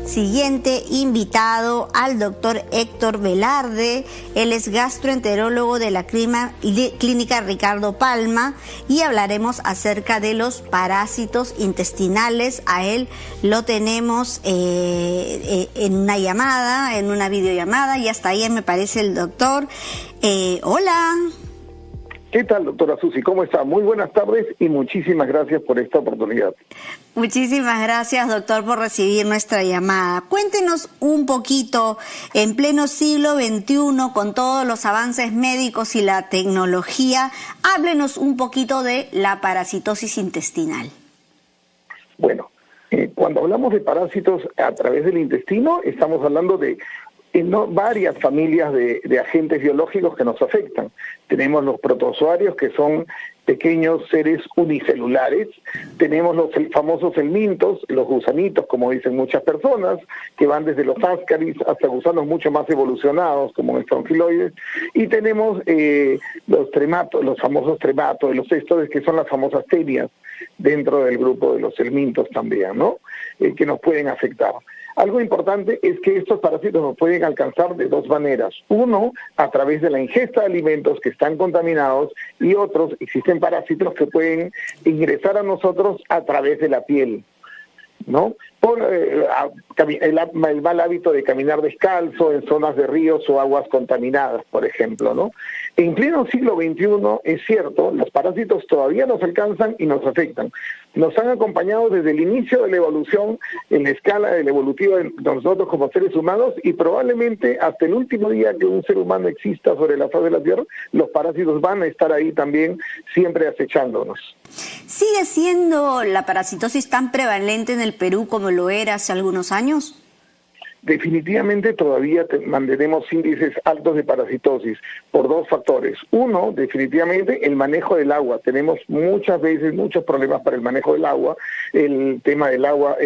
siguiente invitado al doctor Héctor Velarde. Él es gastroenterólogo de la Clínica Ricardo Palma y hablaremos acerca de los parásitos intestinales. A él lo tenemos en una llamada, en una videollamada, y hasta ahí me parece el doctor. Hola. ¿Qué tal, doctora Susi? ¿Cómo está? Muy buenas tardes y muchísimas gracias por esta oportunidad. Muchísimas gracias, doctor, por recibir nuestra llamada. Cuéntenos un poquito, en pleno siglo XXI, con todos los avances médicos y la tecnología, háblenos un poquito de la parasitosis intestinal. Bueno, cuando hablamos de parásitos a través del intestino, estamos hablando de varias familias de agentes biológicos que nos afectan. Tenemos los protozoarios, que son pequeños seres unicelulares. Tenemos los famosos helmintos, los gusanitos, como dicen muchas personas, que van desde los ascaris hasta gusanos mucho más evolucionados, como los tronfiloides. Y tenemos los famosos trematos, los céstodes, que son las famosas tenias, dentro del grupo de los helmintos también, ¿no? Que nos pueden afectar. Algo importante es que estos parásitos nos pueden alcanzar de dos maneras. Uno, a través de la ingesta de alimentos que están contaminados, y otros, existen parásitos que pueden ingresar a nosotros a través de la piel, ¿no? Por el mal hábito de caminar descalzo en zonas de ríos o aguas contaminadas, por ejemplo, ¿no? En pleno siglo XXI, es cierto, los parásitos todavía nos alcanzan y nos afectan. Nos han acompañado desde el inicio de la evolución, en la escala del evolutivo de nosotros como seres humanos, y probablemente hasta el último día que un ser humano exista sobre la faz de la Tierra, los parásitos van a estar ahí también, siempre acechándonos. ¿Sigue siendo la parasitosis tan prevalente en el Perú como lo era hace algunos años? Definitivamente todavía mantenemos índices altos de parasitosis por dos factores. Uno, definitivamente, el manejo del agua. Tenemos muchas veces muchos problemas para el manejo del agua, el tema del agua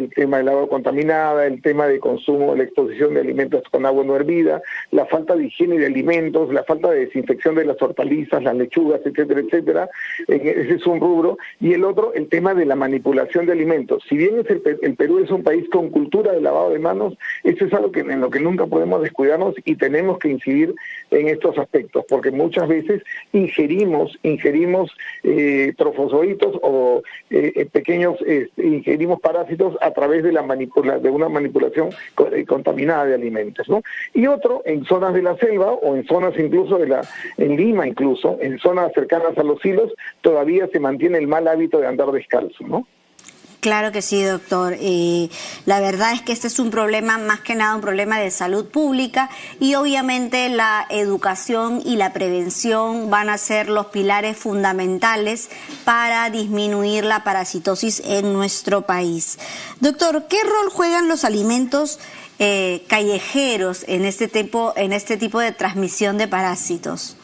contaminada, el tema de consumo, la exposición de alimentos con agua no hervida, la falta de higiene de alimentos, la falta de desinfección de las hortalizas, las lechugas, etcétera, etcétera. Ese es un rubro. Y el otro, el tema de la manipulación de alimentos. Si bien el Perú es un país con cultura de lavado de manos, eso es algo en lo que nunca podemos descuidarnos, y tenemos que incidir en estos aspectos, porque muchas veces ingerimos trofozoitos o ingerimos parásitos a través de una manipulación contaminada de alimentos, ¿no? Y otro, en zonas de la selva o en zonas incluso en Lima, incluso en zonas cercanas a los silos, todavía se mantiene el mal hábito de andar descalzo, ¿no? Claro que sí, doctor. La verdad es que este es un problema, más que nada un problema de salud pública, y obviamente la educación y la prevención van a ser los pilares fundamentales para disminuir la parasitosis en nuestro país. Doctor, ¿qué rol juegan los alimentos callejeros en este tipo de transmisión de parásitos?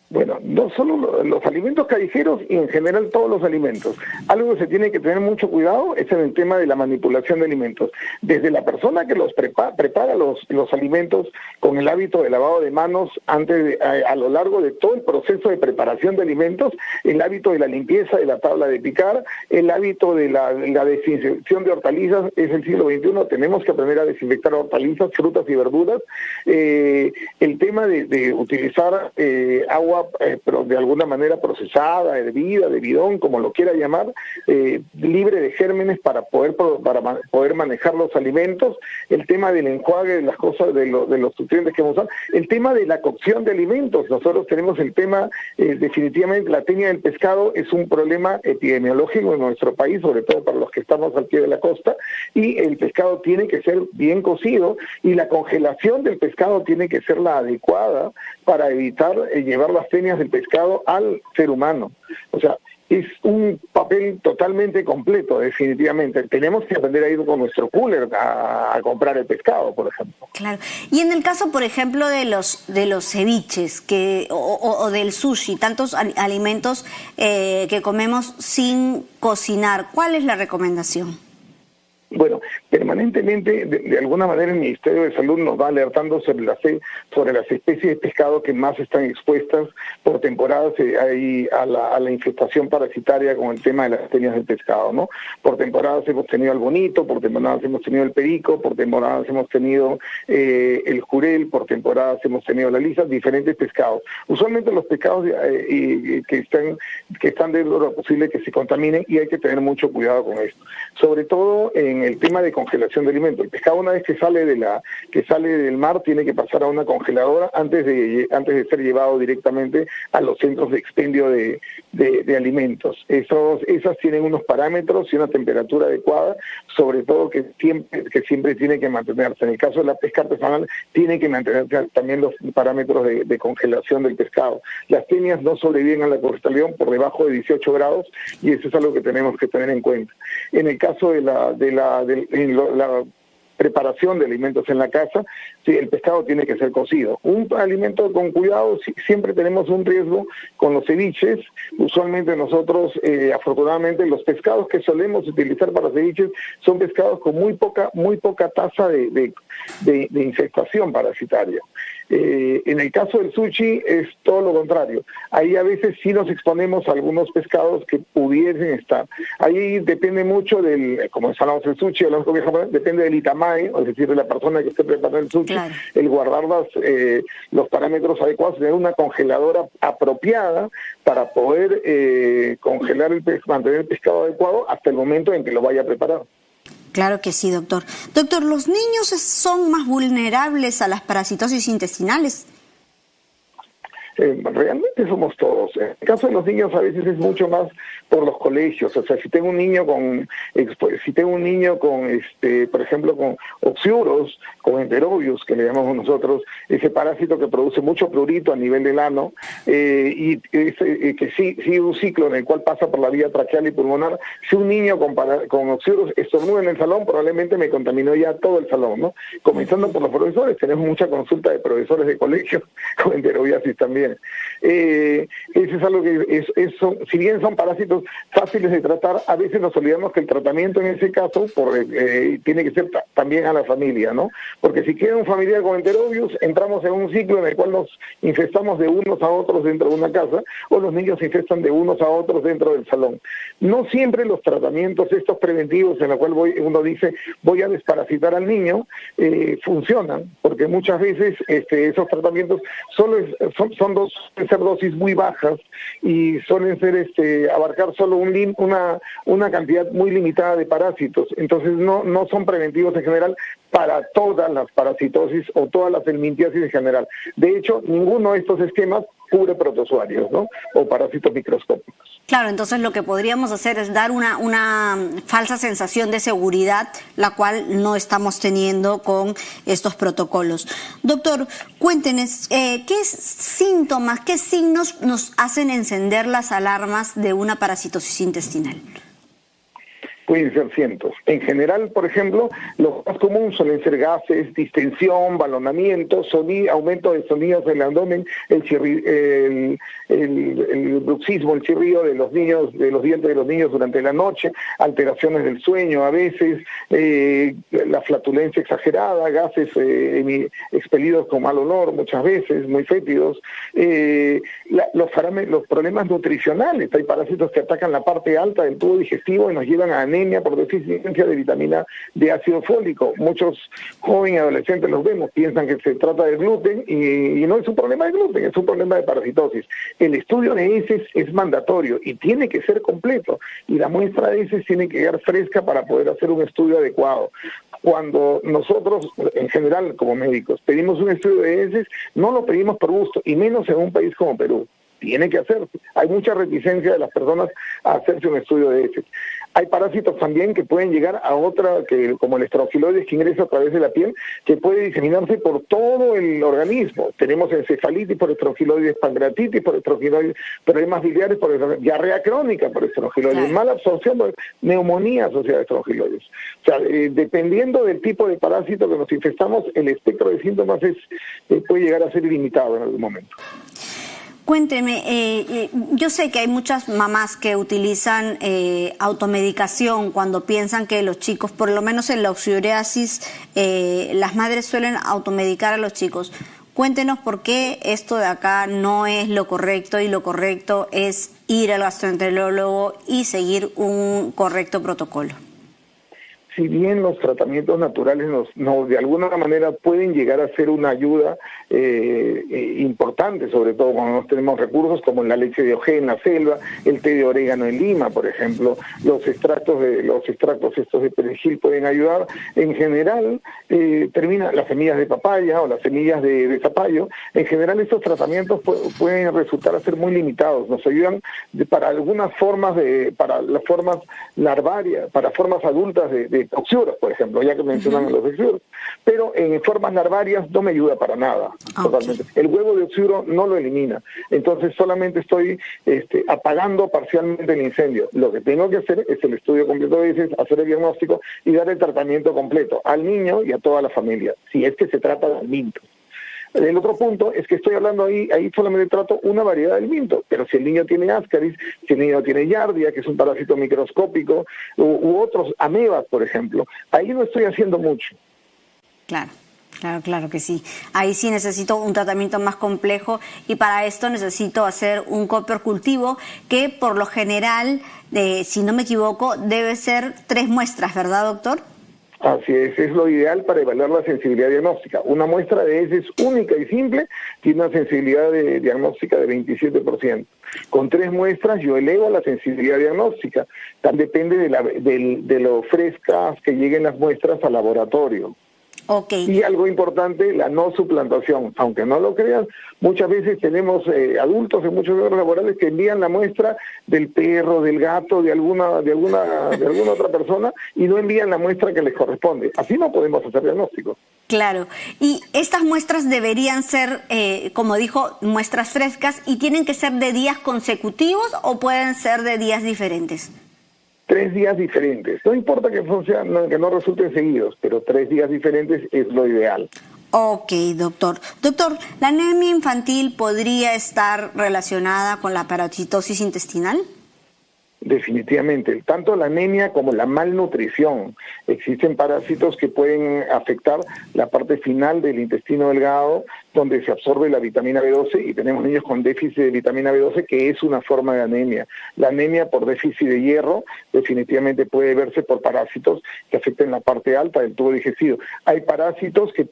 Bueno, no solo los alimentos callejeros, y en general todos los alimentos. Algo que se tiene que tener mucho cuidado es en el tema de la manipulación de alimentos. Desde la persona que los prepara los alimentos con el hábito de lavado de manos a lo largo de todo el proceso de preparación de alimentos, el hábito de la limpieza de la tabla de picar, el hábito de la desinfección de hortalizas. Es el siglo XXI, tenemos que aprender a desinfectar hortalizas, frutas y verduras. El tema de utilizar agua pero de alguna manera procesada, hervida, de bidón, como lo quiera llamar, libre de gérmenes para poder manejar los alimentos. El tema del enjuague de las cosas, de los nutrientes que vamos a usar. El tema de la cocción de alimentos. Nosotros tenemos el tema, definitivamente, la tenia del pescado es un problema epidemiológico en nuestro país, sobre todo para los que estamos al pie de la costa, y el pescado tiene que ser bien cocido, y la congelación del pescado tiene que ser la adecuada para evitar llevar las tenias del pescado al ser humano. O sea, es un papel totalmente completo, definitivamente. Tenemos que aprender a ir con nuestro cooler a comprar el pescado, por ejemplo. Claro. Y en el caso, por ejemplo, de los ceviches o del sushi, tantos alimentos que comemos sin cocinar, ¿cuál es la recomendación? Bueno, permanentemente, de alguna manera, el Ministerio de Salud nos va alertando sobre las especies de pescado que más están expuestas por temporadas a la infestación parasitaria con el tema de las tenias del pescado, ¿no? Por temporadas hemos tenido el bonito, por temporadas hemos tenido el perico, por temporadas hemos tenido el jurel, por temporadas hemos tenido la lisa, diferentes pescados. Usualmente los pescados que están dentro de lo posible que se contaminen, y hay que tener mucho cuidado con esto. Sobre todo en el tema de congelación de alimentos. El pescado, una vez que sale del mar, tiene que pasar a una congeladora antes de ser llevado directamente a los centros de expendio de alimentos. Esas tienen unos parámetros y una temperatura adecuada, sobre todo que siempre tiene que mantenerse. En el caso de la pesca artesanal, tiene que mantenerse también los parámetros de congelación del pescado. Las tenias no sobreviven a la congelación por debajo de 18 grados, y eso es algo que tenemos que tener en cuenta. En el caso de la preparación de alimentos en la casa, sí, el pescado tiene que ser cocido. Un alimento con cuidado, siempre tenemos un riesgo con los ceviches. Usualmente nosotros, afortunadamente, los pescados que solemos utilizar para ceviches son pescados con muy poca tasa de infestación parasitaria. En el caso del sushi es todo lo contrario. Ahí a veces sí nos exponemos a algunos pescados que pudiesen estar. Ahí depende mucho como hablamos del sushi, depende del itamae, es decir, de la persona que esté preparando el sushi, claro, el guardar los parámetros adecuados, tener una congeladora apropiada para poder mantener el pescado adecuado hasta el momento en que lo vaya a preparar. Claro que sí, doctor. Doctor, ¿los niños son más vulnerables a las parasitosis intestinales? Realmente somos todos. En el caso de los niños a veces es mucho más por los colegios. O sea, si tengo un niño con por ejemplo, con oxiuros, con enterobius, que le llamamos nosotros, ese parásito que produce mucho prurito a nivel del ano, y que sigue un ciclo en el cual pasa por la vía tracheal y pulmonar. Si un niño con oxiuros estornuda en el salón, probablemente me contaminó ya todo el salón, ¿no? Comenzando por los profesores, tenemos mucha consulta de profesores de colegios con enterobiasis también. Eso es algo que si bien son parásitos fáciles de tratar, a veces nos olvidamos que el tratamiento en ese caso tiene que ser también a la familia, ¿no? Porque si queda un familiar con enterobius, entramos en un ciclo en el cual nos infestamos de unos a otros dentro de una casa, o los niños se infestan de unos a otros dentro del salón. No siempre los tratamientos estos preventivos en los cuales uno dice voy a desparasitar al niño funcionan, porque muchas veces esos tratamientos suelen ser dosis muy bajas y suelen ser abarcar solo una cantidad muy limitada de parásitos. Entonces no son preventivos en general para todas las parasitosis o todas las helmintiasis en general. De hecho, ninguno de estos esquemas cubre protozoarios, ¿no? O parásitos microscópicos. Claro, entonces lo que podríamos hacer es dar una falsa sensación de seguridad, la cual no estamos teniendo con estos protocolos. Doctor, cuéntenos, ¿qué síntomas, qué signos nos hacen encender las alarmas de una parasitosis intestinal? Pueden ser cientos. En general, por ejemplo, lo más común suelen ser gases, distensión, balonamiento, aumento de sonidos del abdomen, el bruxismo, el chirrío de los dientes de los niños durante la noche, alteraciones del sueño a veces, la flatulencia exagerada, gases expelidos con mal olor muchas veces, muy fétidos, los problemas nutricionales. Hay parásitos que atacan la parte alta del tubo digestivo y nos llevan a anemia por deficiencia de vitamina de ácido fólico. Muchos jóvenes y adolescentes los vemos, piensan que se trata de gluten y no es un problema de gluten, es un problema de parasitosis. El estudio de heces es mandatorio y tiene que ser completo, y la muestra de heces tiene que quedar fresca para poder hacer un estudio adecuado. Cuando nosotros, en general, como médicos, pedimos un estudio de heces, no lo pedimos por gusto, y menos en un país como Perú. Tiene que hacerse. Hay mucha reticencia de las personas a hacerse un estudio de heces. Hay parásitos también que pueden llegar a como el estrongiloides, que ingresa a través de la piel, que puede diseminarse por todo el organismo. Tenemos encefalitis por estrongiloides, pancreatitis por estrongiloides, problemas biliares por diarrea crónica por estrongiloides, claro, mala absorción por neumonía asociada a estrongiloides. O sea, dependiendo del tipo de parásito que nos infestamos, el espectro de síntomas puede llegar a ser ilimitado en algún momento. Cuénteme, yo sé que hay muchas mamás que utilizan automedicación cuando piensan que los chicos, por lo menos en la oxiduriasis, las madres suelen automedicar a los chicos. Cuéntenos por qué esto de acá no es lo correcto y lo correcto es ir al gastroenterólogo y seguir un correcto protocolo. Si bien los tratamientos naturales de alguna manera pueden llegar a ser una ayuda importante, sobre todo cuando no tenemos recursos como la leche de ojé en la selva, el té de orégano en Lima, por ejemplo, los extractos estos de perejil pueden ayudar. En general, las semillas de papaya o las semillas de zapallo, en general estos tratamientos pueden resultar a ser muy limitados. Nos ayudan para algunas formas para las formas larvarias, para formas adultas de oxiuros, por ejemplo, ya que mencionan los oxiuros, pero en formas larvarias no me ayuda para nada, totalmente. El huevo de oxiuro no lo elimina, entonces solamente estoy apagando parcialmente el incendio. Lo que tengo que hacer es el estudio completo de heces, hacer el diagnóstico y dar el tratamiento completo al niño y a toda la familia, si es que se trata de minto. El otro punto es que estoy hablando ahí solamente trato una variedad del minto, pero si el niño tiene ascaris, si el niño tiene yardia, que es un parásito microscópico, u otros amebas, por ejemplo, ahí no estoy haciendo mucho. Claro que sí. Ahí sí necesito un tratamiento más complejo y para esto necesito hacer un coprocultivo que por lo general, si no me equivoco, debe ser 3 muestras, ¿verdad, doctor? Así es lo ideal para evaluar la sensibilidad diagnóstica. Una muestra de heces única y simple tiene una sensibilidad diagnóstica de 27%. Con 3 muestras yo elevo la sensibilidad diagnóstica. Depende de lo frescas que lleguen las muestras al laboratorio. Y algo importante, la no suplantación. Aunque no lo creas, muchas veces tenemos adultos en muchos centros laborales que envían la muestra del perro, del gato, de alguna otra persona y no envían la muestra que les corresponde. Así no podemos hacer diagnósticos. Claro. Y estas muestras deberían ser, como dijo, muestras frescas y tienen que ser de días consecutivos o pueden ser de días diferentes. 3 días diferentes. No importa que no resulten seguidos, pero 3 días diferentes es lo ideal. Ok, doctor. Doctor, ¿la anemia infantil podría estar relacionada con la parasitosis intestinal? Definitivamente, tanto la anemia como la malnutrición. Existen parásitos que pueden afectar la parte final del intestino delgado, donde se absorbe la vitamina B12 y tenemos niños con déficit de vitamina B12, que es una forma de anemia. La anemia por déficit de hierro definitivamente puede verse por parásitos que afecten la parte alta del tubo digestivo. Hay parásitos que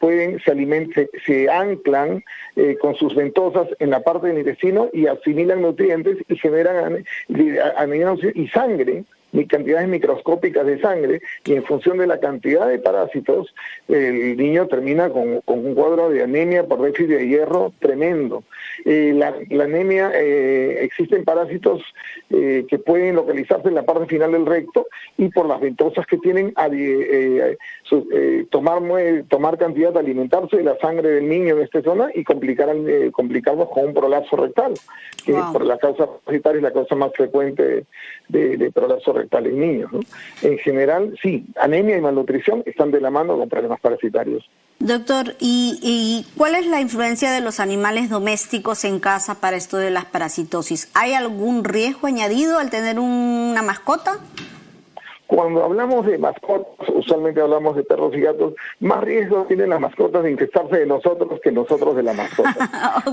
se anclan con sus ventosas en la parte del intestino y asimilan nutrientes y generan anemia y sangre, cantidades microscópicas de sangre, y en función de la cantidad de parásitos, el niño termina con un cuadro de anemia por déficit de hierro tremendo. La anemia, existen parásitos que pueden localizarse en la parte final del recto y por las ventosas que tienen tomar cantidad, alimentarse de la sangre del niño en esta zona y complicarnos con un prolapso rectal, que por la causa parasitaria es la causa más frecuente de prolapso rectal en niños, ¿no? En general, sí, anemia y malnutrición están de la mano con problemas parasitarios. Doctor, ¿y cuál es la influencia de los animales domésticos en casa para esto de las parasitosis? ¿Hay algún riesgo añadido al tener una mascota? Cuando hablamos de mascotas, usualmente hablamos de perros y gatos, más riesgo tienen las mascotas de infestarse de nosotros que nosotros de la mascota.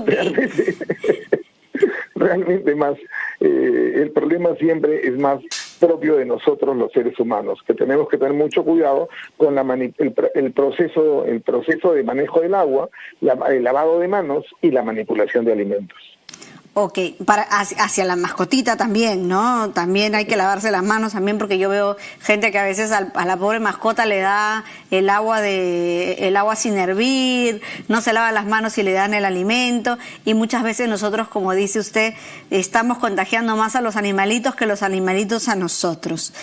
Realmente más, el problema siempre es más propio de nosotros los seres humanos, que tenemos que tener mucho cuidado con el proceso de manejo del agua, el lavado de manos y la manipulación de alimentos. Ok, hacia la mascotita también, ¿no? También hay que lavarse las manos también, porque yo veo gente que a veces a la pobre mascota le da el agua sin hervir, no se lava las manos y le dan el alimento, y muchas veces nosotros, como dice usted, estamos contagiando más a los animalitos que los animalitos a nosotros.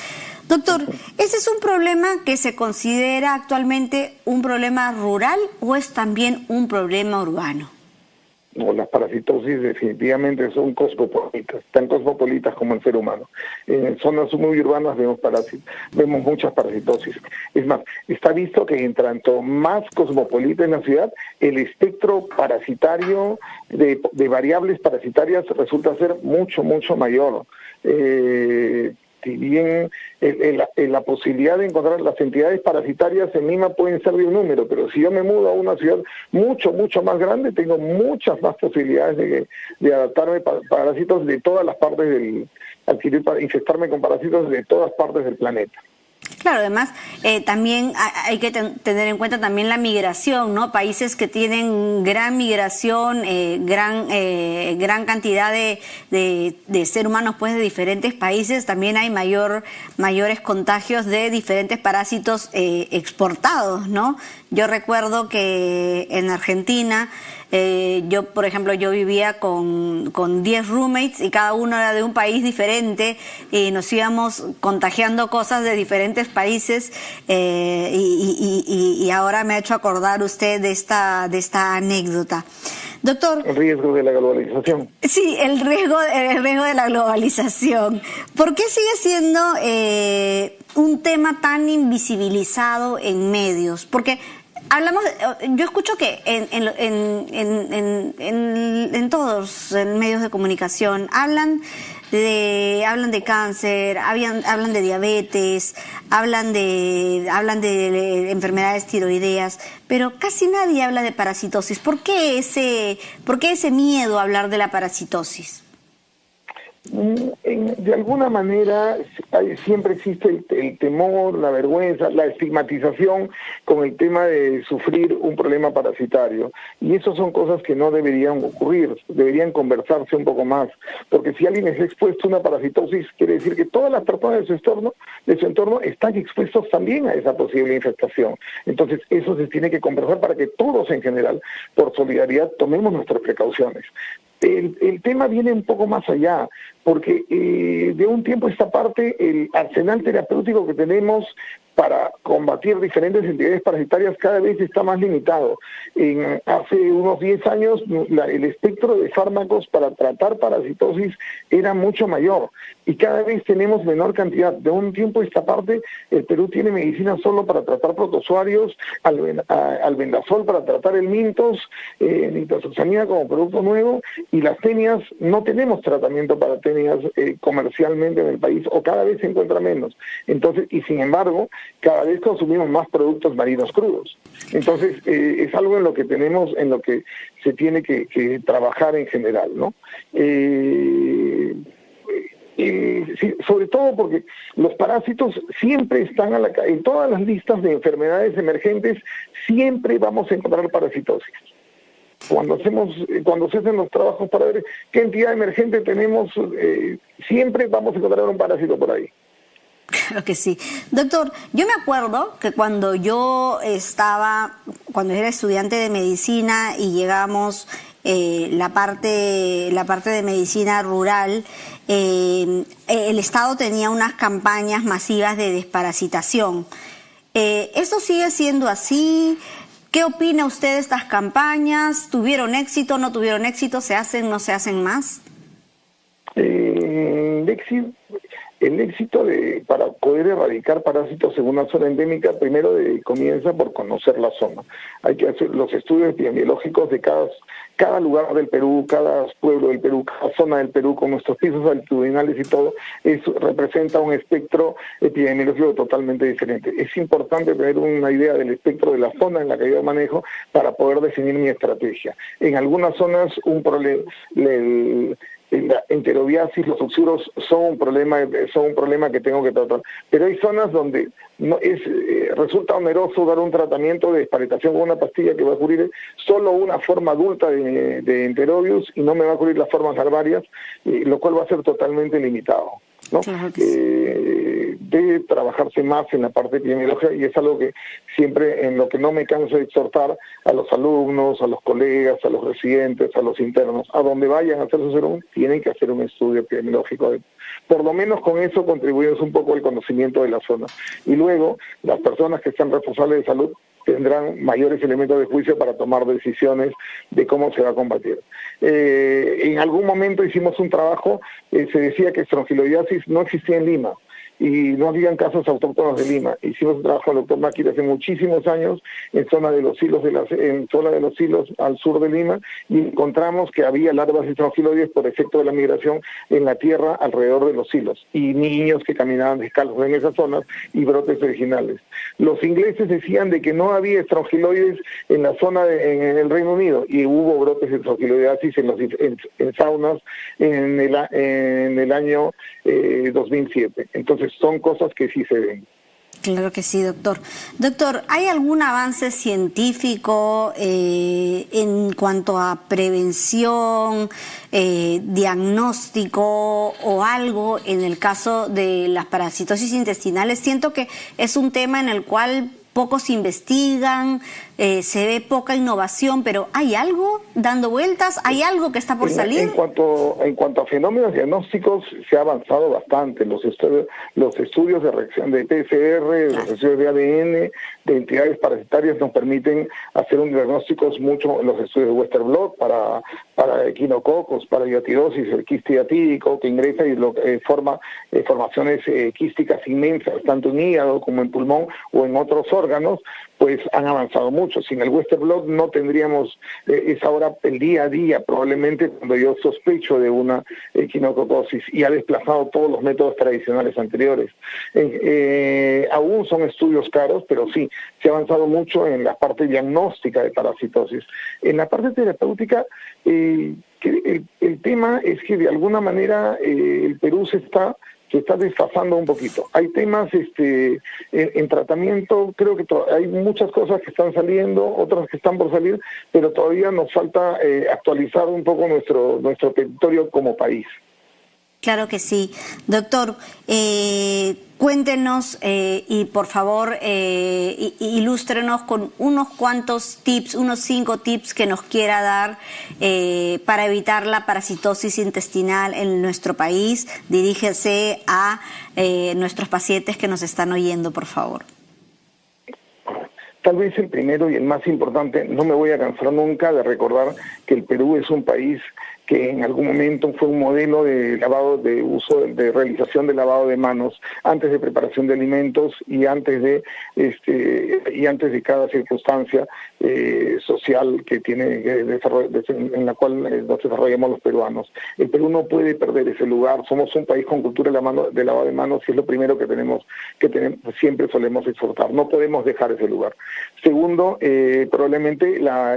Doctor, ¿ese es un problema que se considera actualmente un problema rural o es también un problema urbano? No, las parasitosis definitivamente son cosmopolitas, tan cosmopolitas como el ser humano. En zonas muy urbanas vemos muchas parasitosis. Es más, está visto que en tanto más cosmopolita en la ciudad, el espectro parasitario de variables parasitarias resulta ser mucho, mucho mayor. Si bien la posibilidad de encontrar las entidades parasitarias en Lima pueden ser de un número, pero si yo me mudo a una ciudad mucho, mucho más grande, tengo muchas más posibilidades de adaptarme a parásitos de todas las partes infectarme con parásitos de todas partes del planeta. Claro, además también hay que tener en cuenta también la migración, ¿no? Países que tienen gran migración, gran cantidad de seres humanos pues de diferentes países, también hay mayores contagios de diferentes parásitos exportados, ¿no? Yo recuerdo que en Argentina por ejemplo, yo vivía con 10 roommates y cada uno era de un país diferente y nos íbamos contagiando cosas de diferentes países y ahora me ha hecho acordar usted de esta anécdota. Doctor. El riesgo de la globalización. Sí, el riesgo de la globalización. ¿Por qué sigue siendo un tema tan invisibilizado en medios? Porque yo escucho que en todos los medios de comunicación hablan de cáncer, hablan de diabetes, hablan de enfermedades tiroideas, pero casi nadie habla de parasitosis. ¿Por qué ese miedo a hablar de la parasitosis? De alguna manera siempre existe el temor, la vergüenza, la estigmatización con el tema de sufrir un problema parasitario, y eso son cosas que no deberían ocurrir, deberían conversarse un poco más, porque si alguien es expuesto a una parasitosis, quiere decir que todas las personas de su entorno están expuestos también a esa posible infestación. Entonces eso se tiene que conversar para que todos en general, por solidaridad, tomemos nuestras precauciones. El tema viene un poco más allá, porque de un tiempo a esta parte el arsenal terapéutico que tenemos para combatir diferentes entidades parasitarias cada vez está más limitado. Hace unos 10 años el espectro de fármacos para tratar parasitosis era mucho mayor y cada vez tenemos menor cantidad. De un tiempo a esta parte el Perú tiene medicina solo para tratar protozoarios, albendazol para tratar el mintos, nitazoxanida como producto nuevo, y las tenias no tenemos tratamiento para tenias comercialmente en el país, o cada vez se encuentra menos. Entonces, y sin embargo, cada vez consumimos más productos marinos crudos. Entonces, es algo en lo que se tiene que trabajar en general, ¿no? Sí, sobre todo porque los parásitos siempre están en todas las listas de enfermedades emergentes, siempre vamos a encontrar parasitosis. Cuando se hacen los trabajos para ver qué entidad emergente tenemos, siempre vamos a encontrar un parásito por ahí. Claro que sí. Doctor, yo me acuerdo que cuando era estudiante de medicina y llegamos la parte de medicina rural, el Estado tenía unas campañas masivas de desparasitación. ¿Esto sigue siendo así? ¿Qué opina usted de estas campañas? ¿Tuvieron éxito, no tuvieron éxito? ¿Se hacen, no se hacen más? El éxito para poder erradicar parásitos en una zona endémica primero comienza por conocer la zona. Hay que hacer los estudios epidemiológicos de cada lugar del Perú, cada pueblo del Perú, cada zona del Perú, con nuestros pisos altitudinales y todo. Eso representa un espectro epidemiológico totalmente diferente. Es importante tener una idea del espectro de la zona en la que yo manejo para poder definir mi estrategia. En algunas zonas la enterobiasis, los oxuros son un problema que tengo que tratar, pero hay zonas donde resulta oneroso dar un tratamiento de desparasitación con una pastilla que va a cubrir solo una forma adulta de enterobius y no me va a cubrir las formas larvarias, lo cual va a ser totalmente limitado, ¿no? Claro que sí. Debe trabajarse más en la parte epidemiológica, y es algo que siempre, en lo que no me canso de exhortar a los alumnos, a los colegas, a los residentes, a los internos, a donde vayan a hacer su serum, tienen que hacer un estudio epidemiológico. Por lo menos con eso contribuimos un poco al conocimiento de la zona. Y luego, las personas que sean responsables de salud tendrán mayores elementos de juicio para tomar decisiones de cómo se va a combatir. En algún momento hicimos un trabajo, se decía que estrongiloidiasis no existía en Lima, y no habían casos autóctonos de Lima. Hicimos un trabajo con el doctor Máquina hace muchísimos años en zona de los silos al sur de Lima, y encontramos que había larvas estrongiloides por efecto de la migración en la tierra alrededor de los silos, y niños que caminaban descalzos en esas zonas y brotes originales. Los ingleses decían de que no había estrongiloides en la zona en el Reino Unido, y hubo brotes de estrongiloidiasis en saunas en el año 2007. Entonces son cosas que sí se ven. Claro que sí, doctor. Doctor, ¿hay algún avance científico en cuanto a prevención, diagnóstico o algo en el caso de las parasitosis intestinales? Siento que es un tema en el cual pocos investigan, se ve poca innovación, pero ¿hay algo dando vueltas? ¿Hay algo que está por salir? En cuanto a fenómenos diagnósticos, se ha avanzado bastante. Los estudios de reacción de PCR, los estudios de ADN, de entidades parasitarias nos permiten hacer un diagnóstico mucho, los estudios de Western blot para equinococos, para biotidosis, el quiste diatídico que ingresa y forma formaciones quísticas inmensas, tanto en hígado como en pulmón o en otros órganos, pues han avanzado mucho. Sin el Western blot no tendríamos, es ahora el día a día, probablemente cuando yo sospecho de una equinococosis, y ha desplazado todos los métodos tradicionales anteriores. Aún son estudios caros, pero sí, se ha avanzado mucho en la parte diagnóstica de parasitosis. En la parte terapéutica, el tema es que de alguna manera el Perú se está desfasando un poquito. Hay temas en tratamiento, creo que hay muchas cosas que están saliendo, otras que están por salir, pero todavía nos falta actualizar un poco nuestro territorio como país. Claro que sí. Doctor, cuéntenos y por favor ilústrenos con unos cuantos tips, unos 5 tips que nos quiera dar para evitar la parasitosis intestinal en nuestro país. Dirígese a nuestros pacientes que nos están oyendo, por favor. Tal vez el primero y el más importante, no me voy a cansar nunca de recordar que el Perú es un país que en algún momento fue un modelo de lavado, de uso, de realización de lavado de manos antes de preparación de alimentos y antes de cada circunstancia social que tiene en la cual nos desarrollamos los peruanos. El Perú no puede perder ese lugar. Somos un país con cultura de lavado de manos y es lo primero que tenemos siempre solemos exhortar. No podemos dejar ese lugar. Segundo, probablemente la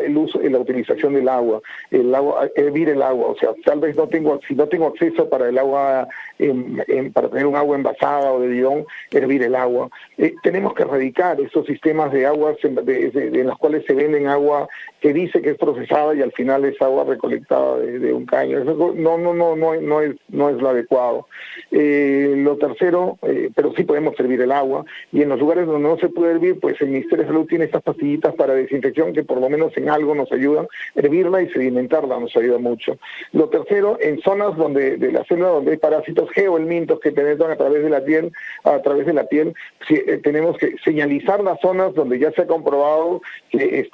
utilización del agua, hervir el agua. O sea, tal vez si no tengo acceso para el agua, para tener un agua envasada o de bidón, hervir el agua. Tenemos que erradicar esos sistemas de aguas en las cuales se venden agua que dice que es procesada y al final es agua recolectada de un caño. Eso no es lo adecuado. Lo tercero, pero sí podemos hervir el agua, y en los lugares donde no se puede hervir, pues el Ministerio de Salud tiene estas pastillitas para desinfección que por lo menos en algo nos ayudan. Hervirla y sedimentarla nos ayuda mucho. Lo tercero, en zonas de la selva donde hay parásitos geohelmintos que penetran a través de la piel, tenemos que señalizar las zonas donde ya se ha comprobado que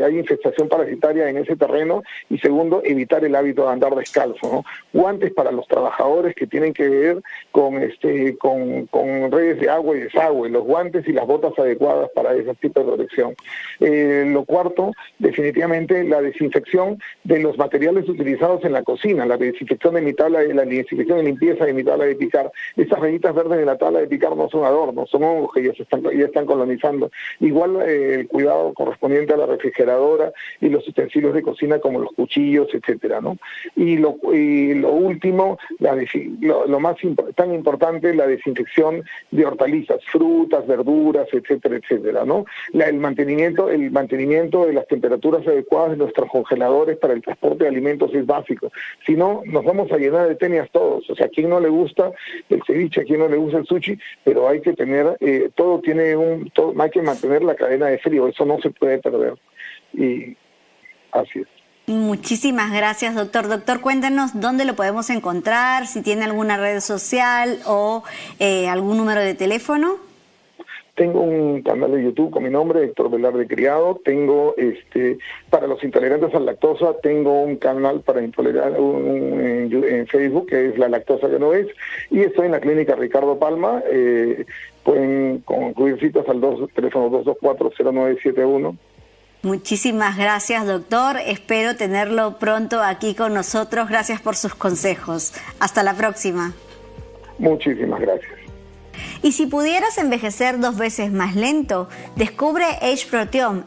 hay infestación parasitaria en ese terreno, y segundo, evitar el hábito de andar descalzo, ¿no? Guantes para los trabajadores que tienen que ver con redes de agua y desagüe, los guantes y las botas adecuadas para ese tipo de protección. Lo cuarto, definitivamente la desinfección de los materiales utilizados en la cocina, la desinfección de mi tabla, la desinfección y limpieza de mi tabla de picar. Esas rayitas verdes de la tabla de picar no son adornos, son hongos que ya están colonizando. Igual el cuidado correspondiente a la refrigeradora y los utensilios de cocina como los cuchillos, etcétera, ¿no? Y lo último, lo más tan importante, la desinfección de hortalizas, frutas, verduras, etcétera, etcétera, ¿no? El mantenimiento de las temperaturas adecuadas de nuestros congeladores para el transporte de alimentos es básico. Si no, nos vamos a llenar de tenias todos. O sea, a quien no le gusta el ceviche, a quien no le gusta el sushi, pero hay que tener, hay que mantener la cadena de frío, eso no se puede perder. Y así es. Muchísimas gracias, doctor. Doctor, cuéntanos dónde lo podemos encontrar, si tiene alguna red social o algún número de teléfono. Tengo un canal de YouTube con mi nombre, Héctor Velarde Criado. Tengo, para los intolerantes a la lactosa, tengo un canal para intolerar en Facebook, que es La Lactosa que no es. Y estoy en la clínica Ricardo Palma. Pueden concluir citas al teléfono 224-0971. Muchísimas gracias, doctor. Espero tenerlo pronto aquí con nosotros. Gracias por sus consejos. Hasta la próxima. Muchísimas gracias. Y si pudieras envejecer 2 veces más lento, descubre Age Proteom,